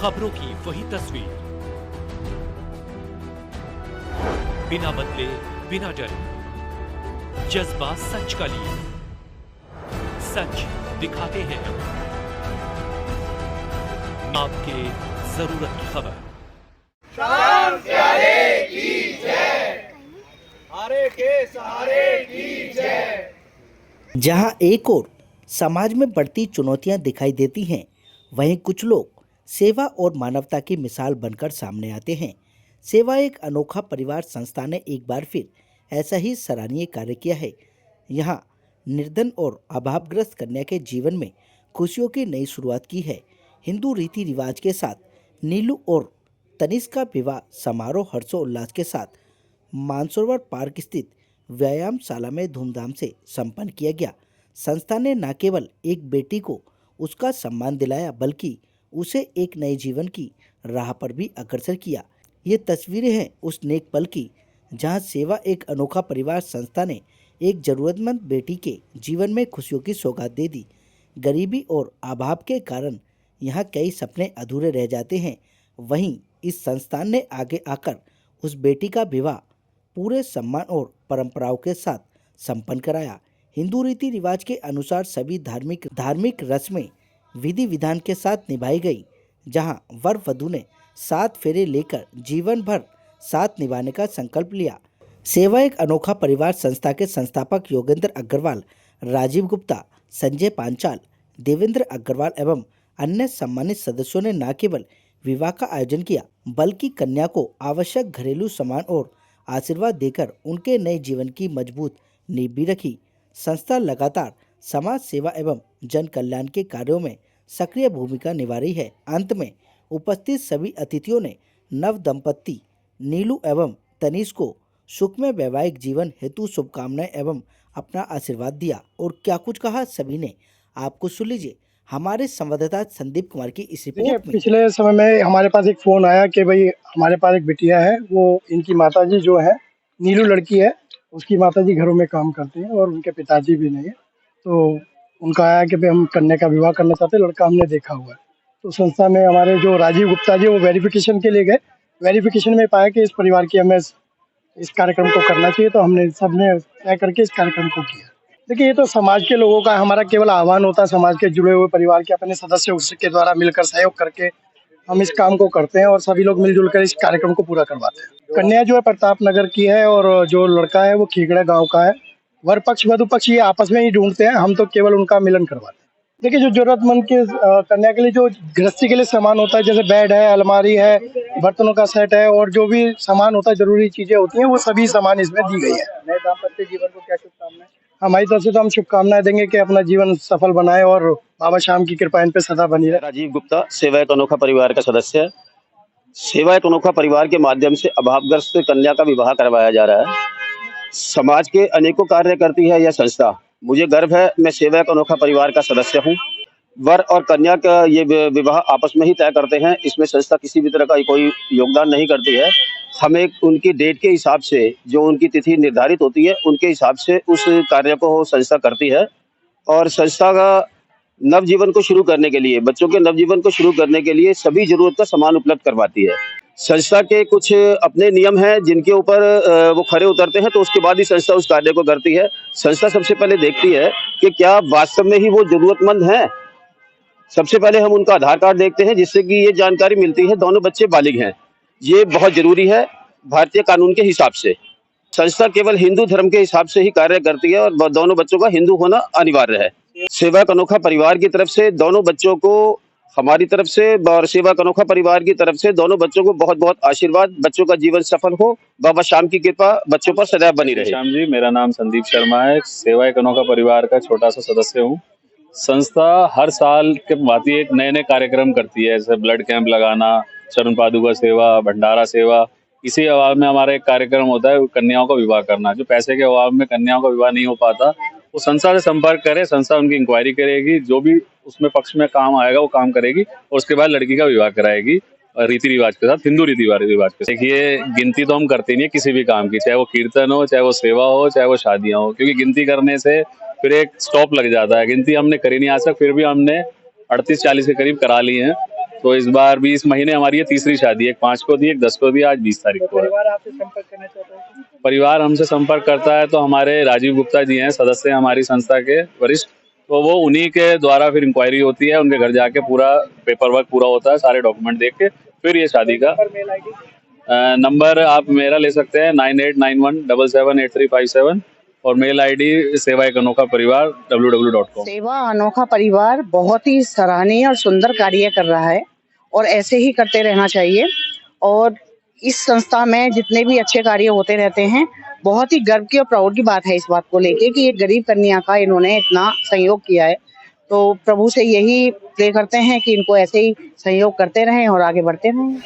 खबरों की वही तस्वीर, बिना बदले बिना डरे, जज्बा सच का लिए, सच दिखाते हैं आपके जरूरत की खबर। शाम प्यारे की जय, हारे के सहारे की जय। जहां एक ओर समाज में बढ़ती चुनौतियां दिखाई देती हैं, वहीं कुछ लोग सेवा और मानवता की मिसाल बनकर सामने आते हैं। सेवा एक अनोखा परिवार संस्था ने एक बार फिर ऐसा ही सराहनीय कार्य किया है। यहां निर्धन और अभावग्रस्त कन्या के जीवन में खुशियों की नई शुरुआत की है। हिंदू रीति रिवाज के साथ नीलू और तनिष्क का विवाह समारोह हर्षोल्लास के साथ मानसरोवर पार्क स्थित व्यायामशाला में धूमधाम से संपन्न किया गया। संस्था ने न केवल एक बेटी को उसका सम्मान दिलाया, बल्कि उसे एक नए जीवन की राह पर भी अग्रसर किया। ये तस्वीरें हैं उस नेक पल की, जहां सेवा एक अनोखा परिवार संस्था ने एक जरूरतमंद बेटी के जीवन में खुशियों की सौगात दे दी। गरीबी और अभाव के कारण यहाँ कई सपने अधूरे रह जाते हैं, वहीं इस संस्थान ने आगे आकर उस बेटी का विवाह पूरे सम्मान और परंपराओं के साथ संपन्न कराया। हिंदू रीति रिवाज के अनुसार सभी धार्मिक रस्में विधि विधान के साथ निभाई गई, जहां वर वधू ने 7 फेरे लेकर जीवन भर साथ निभाने का संकल्प लिया। सेवा एक अनोखा परिवार संस्था के संस्थापक योगेंद्र अग्रवाल, राजीव गुप्ता, संजय पांचाल, देवेंद्र अग्रवाल एवं अन्य सम्मानित सदस्यों ने न केवल विवाह का आयोजन किया, बल्कि कन्या को आवश्यक घरेलू सामान और आशीर्वाद देकर उनके नए जीवन की मजबूत नींव भी रखी। संस्था लगातार समाज सेवा एवं जन कल्याण के कार्यों में सक्रिय भूमिका निभा रही है। अंत में उपस्थित सभी अतिथियों ने नव दंपत्ति नीलू एवं तनिष्क को सुखमय वैवाहिक जीवन हेतु शुभकामनाएं एवं अपना आशीर्वाद दिया। और क्या कुछ कहा सभी ने, आपको सुन लीजिए हमारे संवाददाता संदीप कुमार की इस रिपोर्ट में। पिछले समय में हमारे पास एक फोन आया कि भाई हमारे पास एक बिटिया है, वो इनकी माताजी जो है नीलू लड़की है, उसकी माताजी घरों में काम करती हैं और उनके पिताजी भी नहीं है। तो उनका आया कि भाई हम कन्या का विवाह करना चाहते हैं, लड़का हमने देखा हुआ है। तो संस्था में हमारे जो राजीव गुप्ता जी वो वेरिफिकेशन के लिए गए, वेरिफिकेशन में पाया कि इस परिवार की हमें इस कार्यक्रम को करना चाहिए, तो हमने सबने तय करके इस कार्यक्रम को किया। देखिए, ये तो समाज के लोगों का हमारा केवल आह्वान होता है, समाज के जुड़े हुए परिवार के अपने सदस्य उसके द्वारा मिलकर सहयोग करके हम इस काम को करते हैं और सभी लोग मिलजुल कर इस कार्यक्रम को पूरा करवाते हैं। कन्या जो है प्रताप नगर की है और जो लड़का है वो खीगड़ा गांव का है। वर पक्ष वधु पक्ष ये आपस में ही ढूंढते हैं, हम तो केवल उनका मिलन करवाते हैं। देखिए, जो जरूरतमंद के कन्या के लिए जो गृहस्थी के लिए सामान होता है, जैसे बेड है, अलमारी है, बर्तनों का सेट है और जो भी सामान होता है, जरूरी चीजें होती हैं, वो सभी सामान इसमें दी गई है। नए दाम्पत्य जीवन को क्या शुभकामनाएं? हमारी तरफ से तो हम शुभकामनाएं देंगे कि अपना जीवन सफल बनाए और बाबा श्याम की कृपा इन पे सदा बनी रहे। राजीव गुप्ता, सेवा एक अनोखा परिवार का सदस्य है। सेवा एक अनोखा परिवार के माध्यम से अभावग्रस्त कन्या का विवाह करवाया जा रहा है। समाज के अनेकों कार्य करती है यह संस्था। मुझे गर्व है, मैं सेवा एक अनोखा परिवार का सदस्य हूँ। वर और कन्या का ये विवाह आपस में ही तय करते हैं, इसमें संस्था किसी भी तरह का कोई योगदान नहीं करती है। हमें उनकी डेट के हिसाब से, जो उनकी तिथि निर्धारित होती है, उनके हिसाब से उस कार्य को संस्था करती है। और संस्था का नवजीवन को शुरू करने के लिए, बच्चों के नवजीवन को शुरू करने के लिए सभी जरूरत का सामान उपलब्ध करवाती है। संस्था के कुछ अपने नियम हैं जिनके ऊपर वो खरे उतरते हैं, तो उसके बाद ही संस्था उस कार्य को करती है। संस्था सबसे पहले देखती है कि क्या वास्तव में ही वो जरूरतमंद हैं। सबसे पहले हम उनका आधार कार्ड देखते हैं, जिससे कि ये जानकारी मिलती है दोनों बच्चे बालिग हैं। ये बहुत जरूरी है भारतीय कानून के हिसाब से। संस्था केवल हिंदू धर्म के हिसाब से ही कार्य करती है और दोनों बच्चों का हिंदू होना अनिवार्य है। सेवा एक अनोखा परिवार की तरफ से दोनों बच्चों को, हमारी तरफ से और सेवा एक अनोखा परिवार की तरफ से दोनों बच्चों को बहुत बहुत आशीर्वाद। बच्चों का जीवन सफल हो, बाबा श्याम की कृपा बच्चों पर सदैव बनी रहे। श्याम जी, मेरा नाम संदीप शर्मा है, सेवा एक अनोखा परिवार का छोटा सा सदस्य हूँ। संस्था हर साल के भांति एक नए नए कार्यक्रम करती है, जैसे ब्लड कैंप लगाना, चरण पादुका सेवा, भंडारा सेवा। इसी अभाव में हमारा एक कार्यक्रम होता है कन्याओं का विवाह करना। जो पैसे के अभाव में कन्याओं का विवाह नहीं हो पाता, वो संस्था से संपर्क करे, संस्था उनकी इंक्वायरी करेगी, जो भी उसमें पक्ष में काम आएगा वो काम करेगी और उसके बाद लड़की का विवाह कराएगी रीति रिवाज के साथ, हिंदू रीति रिवाज के साथ। देखिए, गिनती तो हम करते नहीं है किसी भी काम की, चाहे वो कीर्तन हो, चाहे वो सेवा हो, चाहे वो शादियां हो, क्योंकि गिनती करने से फिर एक स्टॉप लग जाता है। गिनती हमने करी नहीं आज तक, फिर भी हमने 38-40 के करीब करा ली हैं। तो इस बार भी इस महीने हमारी ये तीसरी शादी है। एक 5 को थी, एक 10 को थी, आज 20 तारीख को है। परिवार आपसे संपर्क करना चाहता है? परिवार हमसे संपर्क करता है तो हमारे राजीव गुप्ता जी हैं, सदस्य हैं हमारी संस्था के वरिष्ठ, तो वो उन्हीं के द्वारा फिर इंक्वायरी होती है, उनके घर जाके पूरा पेपर वर्क पूरा होता है, सारे डॉक्यूमेंट देख के फिर ये शादी का मेल आईडी नंबर आप मेरा ले सकते हैं 9891778357 और मेल आईडी सेवा एक अनोखा परिवार www.com। सेवा अनोखा परिवार बहुत ही सराहनीय और सुंदर कार्य कर रहा है और ऐसे ही करते रहना चाहिए। और इस संस्था में जितने भी अच्छे कार्य होते रहते हैं, बहुत ही गर्व की और प्राउड की बात है इस बात को लेके कि एक गरीब कन्या का इन्होंने इतना सहयोग किया है। तो प्रभु से यही प्रे करते हैं कि इनको ऐसे ही सहयोग करते रहें और आगे बढ़ते रहें।